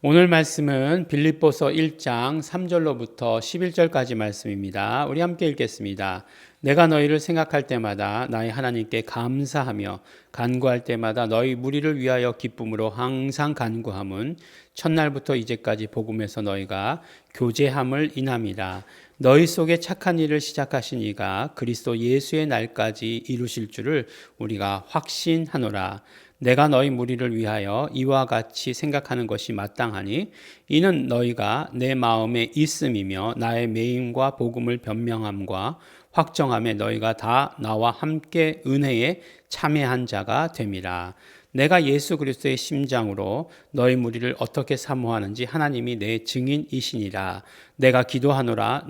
오늘 말씀은 빌립보서 1장 3절로부터 11절까지 말씀입니다. 우리 함께 읽겠습니다. 내가 너희를 생각할 때마다 나의 하나님께 감사하며 간구할 때마다 너희 무리를 위하여 기쁨으로 항상 간구함은 첫날부터 이제까지 복음에서 너희가 교제함을 인함이라. 너희 속에 착한 일을 시작하신 이가 그리스도 예수의 날까지 이루실 줄을 우리가 확신하노라. 내가 너희 무리를 위하여 이와 같이 생각하는 것이 마땅하니 이는 너희가 내 마음에 있음이며 나의 매임과 복음을 변명함과 확정함에 너희가 다 나와 함께 은혜에 참여한 자가 됨이라. 내가 예수 그리스도의 심장으로 너희 무리를 어떻게 사모하는지 하나님이 내 증인이시니라. 내가 기도하노라.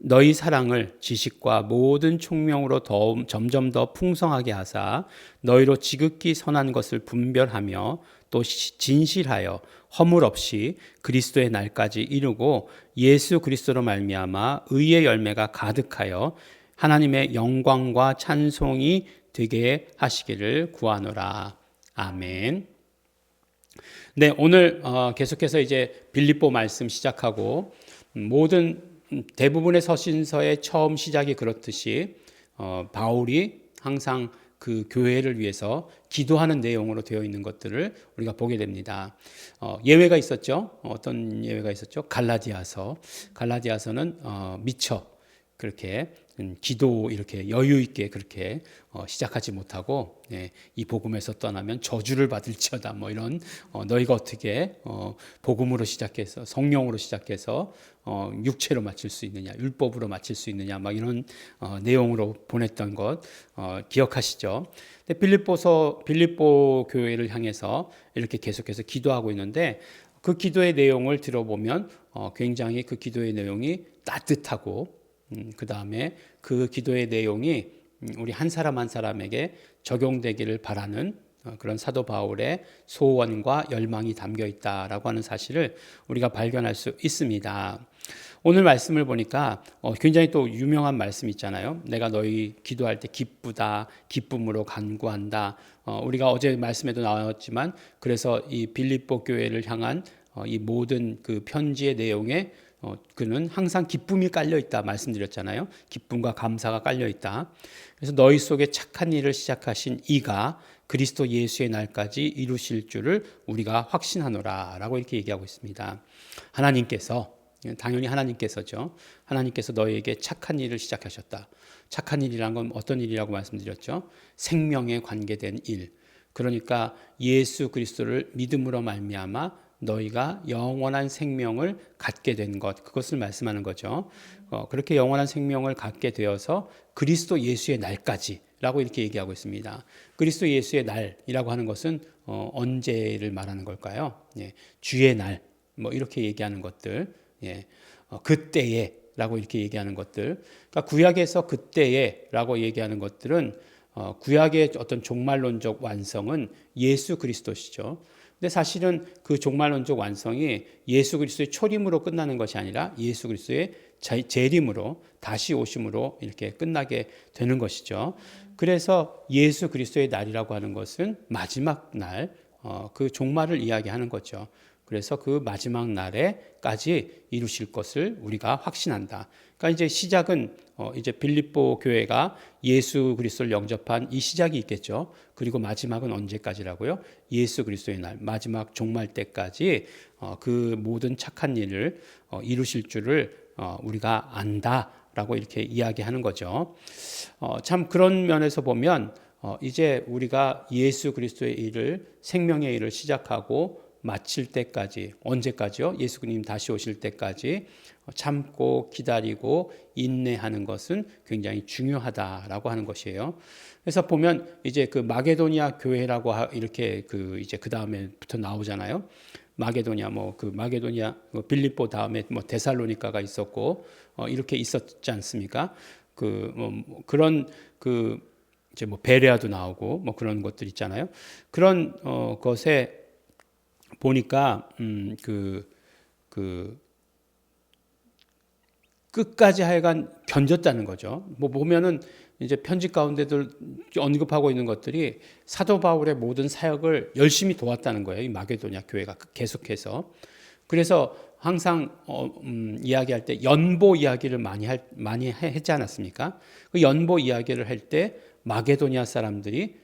너희 사랑을 지식과 모든 총명으로 점점 더 풍성하게 하사 너희로 지극히 선한 것을 분별하며 또 진실하여 허물 없이 그리스도의 날까지 이루고 예수 그리스도로 말미암아 의의 열매가 가득하여 하나님의 영광과 찬송이 되게 하시기를 구하노라. 아멘. 네, 오늘 계속해서 이제 빌립보 말씀 시작하고 모든 대부분의 서신서의 처음 시작이 그렇듯이 바울이 항상 그 교회를 위해서 기도하는 내용으로 되어 있는 것들을 우리가 보게 됩니다. 예외가 있었죠. 어떤 예외가 있었죠? 갈라디아서는 미처 그렇게 기도 이렇게 여유 있게 그렇게 시작하지 못하고 이 복음에서 떠나면 저주를 받을지어다 뭐 이런 너희가 어떻게 복음으로 시작해서 성령으로 시작해서 육체로 마칠 수 있느냐 율법으로 마칠 수 있느냐 막 이런 내용으로 보냈던 것 기억하시죠? 근데 빌립보 교회를 향해서 이렇게 계속해서 기도하고 있는데 그 기도의 내용을 들어보면 굉장히 그 기도의 내용이 따뜻하고 그 다음에 그 기도의 내용이 우리 한 사람 한 사람에게 적용되기를 바라는 그런 사도 바울의 소원과 열망이 담겨 있다라고 하는 사실을 우리가 발견할 수 있습니다. 오늘 말씀을 보니까 굉장히 또 유명한 말씀 있잖아요. 내가 너희 기도할 때 기쁘다, 기쁨으로 간구한다. 우리가 어제 말씀에도 나왔지만 그래서 이 빌립보 교회를 향한 이 모든 그 편지의 내용에 그는 항상 기쁨이 깔려 있다 말씀드렸잖아요. 기쁨과 감사가 깔려 있다. 그래서 너희 속에 착한 일을 시작하신 이가 그리스도 예수의 날까지 이루실 줄을 우리가 확신하노라라고 이렇게 얘기하고 있습니다. 하나님께서 당연히 하나님께서죠. 하나님께서 너희에게 착한 일을 시작하셨다. 착한 일이란 건 어떤 일이라고 말씀드렸죠? 생명에 관계된 일. 그러니까 예수 그리스도를 믿음으로 말미암아 너희가 영원한 생명을 갖게 된 것, 그것을 말씀하는 거죠. 그렇게 영원한 생명을 갖게 되어서 그리스도 예수의 날까지라고 이렇게 얘기하고 있습니다. 그리스도 예수의 날이라고 하는 것은 언제를 말하는 걸까요? 주의 날, 뭐 이렇게 얘기하는 것들, 그때에라고 이렇게 얘기하는 것들. 그러니까 구약에서 그때에라고 얘기하는 것들은 구약의 어떤 종말론적 완성은 예수 그리스도시죠. 근데 사실은 그 종말론적 완성이 예수 그리스도의 초림으로 끝나는 것이 아니라 예수 그리스도의 재림으로 다시 오심으로 이렇게 끝나게 되는 것이죠. 그래서 예수 그리스도의 날이라고 하는 것은 마지막 날, 그 종말을 이야기하는 거죠. 그래서 그 마지막 날에까지 이루실 것을 우리가 확신한다. 그러니까 이제 시작은 이제 빌립보 교회가 예수 그리스도를 영접한 이 시작이 있겠죠. 그리고 마지막은 언제까지라고요? 예수 그리스도의 날, 마지막 종말 때까지 그 모든 착한 일을 이루실 줄을 우리가 안다라고 이렇게 이야기하는 거죠. 참 그런 면에서 보면 이제 우리가 예수 그리스도의 일을 생명의 일을 시작하고 마칠 때까지 언제까지요? 예수 그님 다시 오실 때까지 참고 기다리고 인내하는 것은 굉장히 중요하다라고 하는 것이에요. 그래서 보면 이제 그 마게도니아 교회라고 이렇게 이제 그 다음에부터 나오잖아요. 마게도니아 빌립보 다음에 데살로니가가 있었고 이렇게 있었지 않습니까? 그런 이제 베레아도 나오고 그런 것들 있잖아요. 그런 것에 보니까 끝까지 하여간 견뎠다는 거죠. 보면은 이제 편지 가운데도 언급하고 있는 것들이 사도 바울의 모든 사역을 열심히 도왔다는 거예요. 이 마게도냐 교회가 계속해서. 그래서 항상 이야기할 때 연보 이야기를 많이 하지 않았습니까? 그 연보 이야기를 할 때 마게도냐 사람들이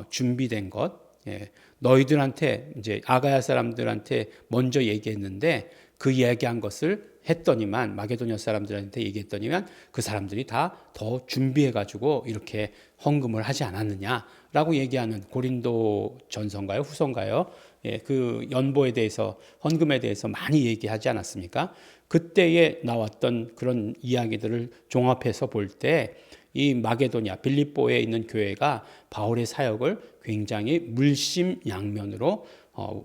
준비된 것, 예, 너희들한테 이제 아가야 사람들한테 먼저 얘기했는데 그 이야기한 것을 했더니만 마게도냐 사람들한테 얘기했더니만 그 사람들이 다 더 준비해 가지고 이렇게 헌금을 하지 않았느냐라고 얘기하는 고린도 전서인가요 후서인가요? 예, 그 연보에 대해서 헌금에 대해서 많이 얘기하지 않았습니까? 그때에 나왔던 그런 이야기들을 종합해서 볼 때 이 마게도냐 빌립보에 있는 교회가 바울의 사역을 굉장히 물심양면으로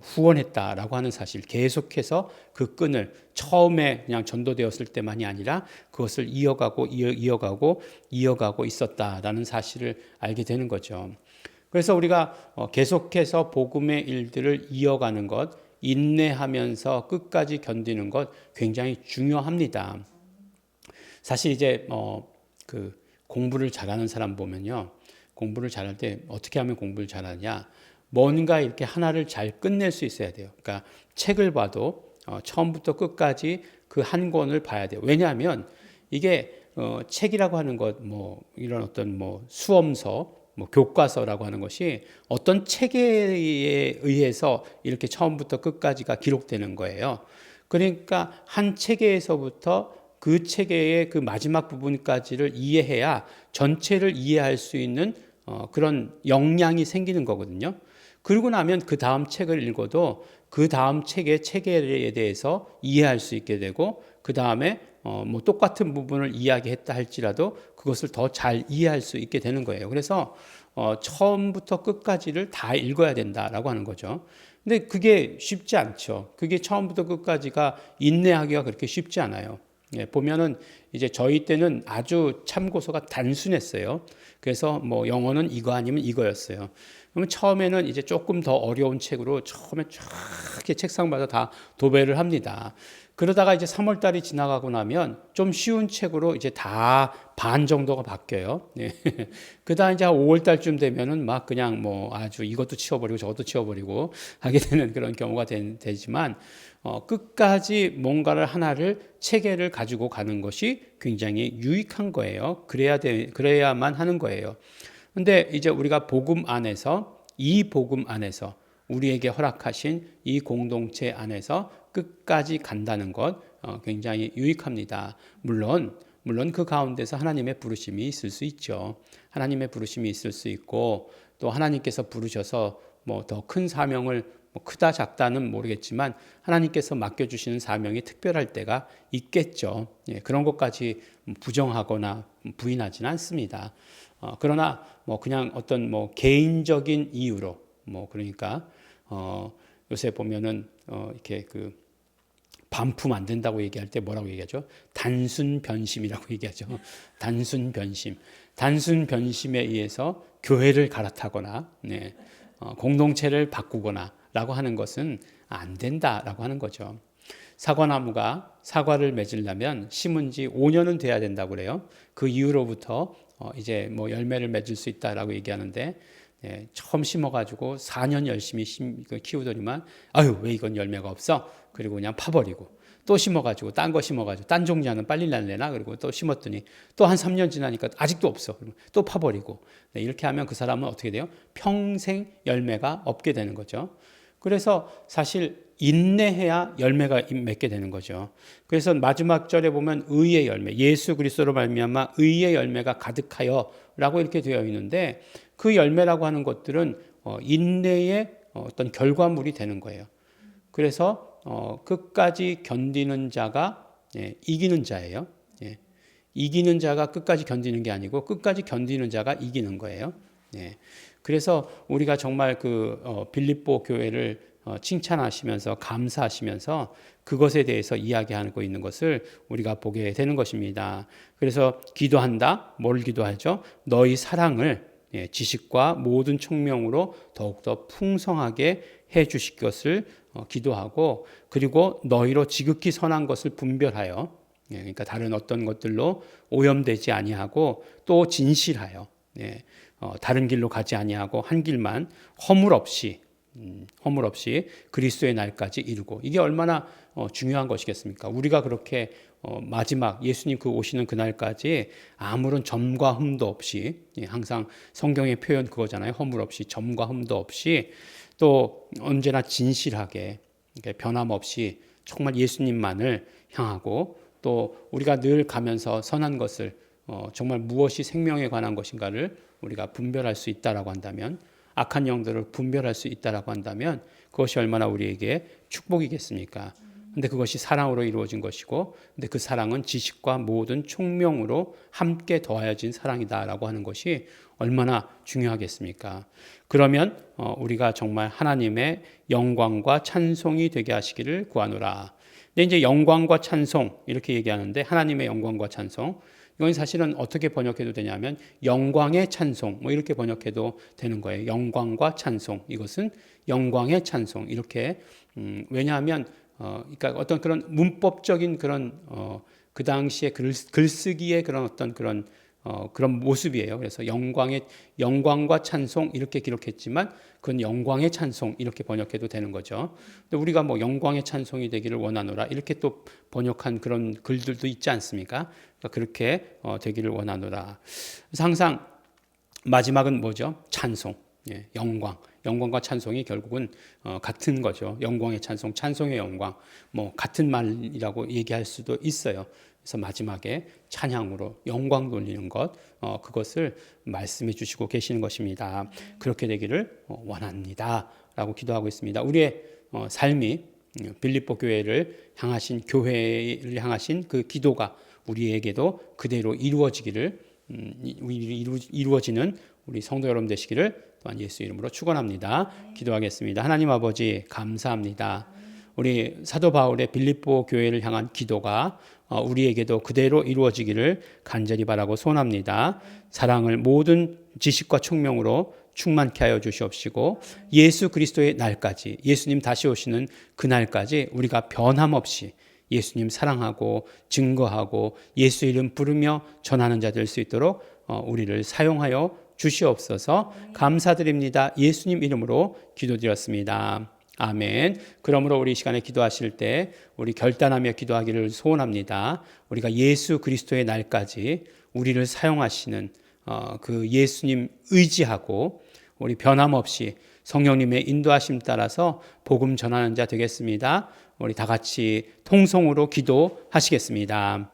후원했다라고 하는 사실, 계속해서 그 끈을 처음에 그냥 전도되었을 때만이 아니라 그것을 이어가고 있었다라는 사실을 알게 되는 거죠. 그래서 우리가 계속해서 복음의 일들을 이어가는 것, 인내하면서 끝까지 견디는 것 굉장히 중요합니다. 사실 이제 그 공부를 잘하는 사람 보면요, 공부를 잘할 때 어떻게 하면 공부를 잘하냐, 뭔가 이렇게 하나를 잘 끝낼 수 있어야 돼요. 그러니까 책을 봐도 처음부터 끝까지 그 한 권을 봐야 돼요. 왜냐하면 이게 책이라고 하는 것, 뭐 이런 어떤 뭐 수험서, 뭐 교과서라고 하는 것이 어떤 책에 의해서 이렇게 처음부터 끝까지가 기록되는 거예요. 그러니까 한 체계에서부터 그 체계의 그 마지막 부분까지를 이해해야 전체를 이해할 수 있는 그런 역량이 생기는 거거든요. 그러고 나면 그 다음 책을 읽어도 그 다음 책의 체계에 대해서 이해할 수 있게 되고, 그 다음에 뭐 똑같은 부분을 이야기했다 할지라도 그것을 더 잘 이해할 수 있게 되는 거예요. 그래서 처음부터 끝까지를 다 읽어야 된다라고 하는 거죠. 근데 그게 쉽지 않죠. 그게 처음부터 끝까지가 인내하기가 그렇게 쉽지 않아요. 예, 보면은 이제 저희 때는 아주 참고서가 단순했어요. 그래서 뭐 영어는 이거 아니면 이거였어요. 그러면 처음에는 이제 조금 더 어려운 책으로 처음에 쫙 이렇게 책상마다 다 도배를 합니다. 그러다가 이제 3월 달이 지나가고 나면 좀 쉬운 책으로 이제 다 반 정도가 바뀌어요. 예. 그다음 이제 5월 달쯤 되면은 막 그냥 뭐 아주 이것도 치워버리고 저것도 치워버리고 하게 되는 그런 경우가 되지만 끝까지 뭔가를 하나를 체계를 가지고 가는 것이 굉장히 유익한 거예요. 그래야만 하는 거예요. 근데 이제 우리가 복음 안에서, 이 복음 안에서 우리에게 허락하신 이 공동체 안에서 끝까지 간다는 것 굉장히 유익합니다. 물론 그 가운데서 하나님의 부르심이 있을 수 있죠. 하나님의 부르심이 있을 수 있고, 또 하나님께서 부르셔서 뭐 더 큰 사명을, 뭐 크다 작다는 모르겠지만 하나님께서 맡겨주시는 사명이 특별할 때가 있겠죠. 예, 그런 것까지 부정하거나 부인하지는 않습니다. 그러나 뭐 그냥 어떤 뭐 개인적인 이유로, 뭐 그러니까 요새 보면은 이렇게 그 반품 안 된다고 얘기할 때 뭐라고 얘기하죠? 단순 변심이라고 얘기하죠. 단순 변심. 단순 변심에 의해서 교회를 갈아타거나, 네, 공동체를 바꾸거나라고 하는 것은 안 된다라고 하는 거죠. 사과나무가 사과를 맺으려면 심은 지 5년은 돼야 된다고 그래요. 그 이후로부터 이제 뭐 열매를 맺을 수 있다라고 얘기하는데, 예, 처음 심어가지고 4년 열심히 키우더니만 아유 왜 이건 열매가 없어? 그리고 그냥 파버리고, 또 심어가지고 딴 거 심어가지고 딴 종류는 빨리 날래나, 그리고 또 심었더니 또 한 3년 지나니까 아직도 없어. 또 파버리고, 네, 이렇게 하면 그 사람은 어떻게 돼요? 평생 열매가 없게 되는 거죠. 그래서 사실 인내해야 열매가 맺게 되는 거죠. 그래서 마지막 절에 보면 의의 열매, 예수 그리스도로 말미암아 의의 열매가 가득하여라고 이렇게 되어 있는데, 그 열매라고 하는 것들은 인내의 어떤 결과물이 되는 거예요. 그래서 끝까지 견디는 자가 이기는 자예요. 예. 이기는 자가 끝까지 견디는 게 아니고 끝까지 견디는 자가 이기는 거예요. 예. 그래서 우리가 정말 그 빌립보 교회를 칭찬하시면서 감사하시면서 그것에 대해서 이야기하고 있는 것을 우리가 보게 되는 것입니다. 그래서 기도한다. 뭘 기도하죠? 너희 사랑을 지식과 모든 총명으로 더욱더 풍성하게 해 주실 것을 기도하고, 그리고 너희로 지극히 선한 것을 분별하여 그러니까 다른 어떤 것들로 오염되지 아니하고 또 진실하여 다른 길로 가지 아니하고 한 길만 허물 없이 그리스도의 날까지 이루고, 이게 얼마나 중요한 것이겠습니까? 우리가 그렇게 마지막 예수님 그 오시는 그날까지 아무런 점과 흠도 없이, 항상 성경의 표현 그거잖아요. 허물 없이, 점과 흠도 없이, 또 언제나 진실하게 변함없이 정말 예수님만을 향하고, 또 우리가 늘 가면서 선한 것을 정말 무엇이 생명에 관한 것인가를 우리가 분별할 수 있다라고 한다면, 악한 영들을 분별할 수 있다라고 한다면 그것이 얼마나 우리에게 축복이겠습니까? 근데 그것이 사랑으로 이루어진 것이고, 근데 그 사랑은 지식과 모든 총명으로 함께 더하여진 사랑이다라고 하는 것이 얼마나 중요하겠습니까? 그러면 우리가 정말 하나님의 영광과 찬송이 되게 하시기를 구하노라. 근데 이제 영광과 찬송 이렇게 얘기하는데, 하나님의 영광과 찬송, 이건 사실은 어떻게 번역해도 되냐면 영광의 찬송 뭐 이렇게 번역해도 되는 거예요. 영광과 찬송, 이것은 영광의 찬송 이렇게. 왜냐하면 그러니까 어떤 그런 문법적인 그런 그 당시에 글쓰기의 그런 어떤 그런 모습이에요. 그래서 영광과 찬송 이렇게 기록했지만 그건 영광의 찬송 이렇게 번역해도 되는 거죠. 근데 우리가 뭐 영광의 찬송이 되기를 원하노라 이렇게 또 번역한 그런 글들도 있지 않습니까? 그러니까 그렇게 되기를 원하노라. 그래서 항상 마지막은 뭐죠? 찬송, 영광과 찬송이 결국은 같은 거죠. 영광의 찬송, 찬송의 영광, 뭐 같은 말이라고 얘기할 수도 있어요. 그래서 마지막에 찬양으로 영광 돌리는 것, 그것을 말씀해 주시고 계시는 것입니다. 그렇게 되기를 원합니다 라고 기도하고 있습니다. 우리의 삶이 빌립보 교회를 향하신, 교회를 향하신 그 기도가 우리에게도 그대로 이루어지기를, 이루어지는 우리 성도 여러분 되시기를 또한 예수 이름으로 축원합니다. 기도하겠습니다. 하나님 아버지 감사합니다. 우리 사도 바울의 빌립보 교회를 향한 기도가 우리에게도 그대로 이루어지기를 간절히 바라고 소원합니다. 사랑을 모든 지식과 총명으로 충만케 하여 주시옵시고, 예수 그리스도의 날까지, 예수님 다시 오시는 그 날까지 우리가 변함없이 예수님 사랑하고 증거하고 예수 이름 부르며 전하는 자 될 수 있도록 우리를 사용하여 주시옵소서. 감사드립니다. 예수님 이름으로 기도드렸습니다. 아멘. 그러므로 우리 이 시간에 기도하실 때 우리 결단하며 기도하기를 소원합니다. 우리가 예수 그리스도의 날까지 우리를 사용하시는 그 예수님 의지하고 우리 변함없이 성령님의 인도하심 따라서 복음 전하는 자 되겠습니다. 우리 다 같이 통성으로 기도하시겠습니다.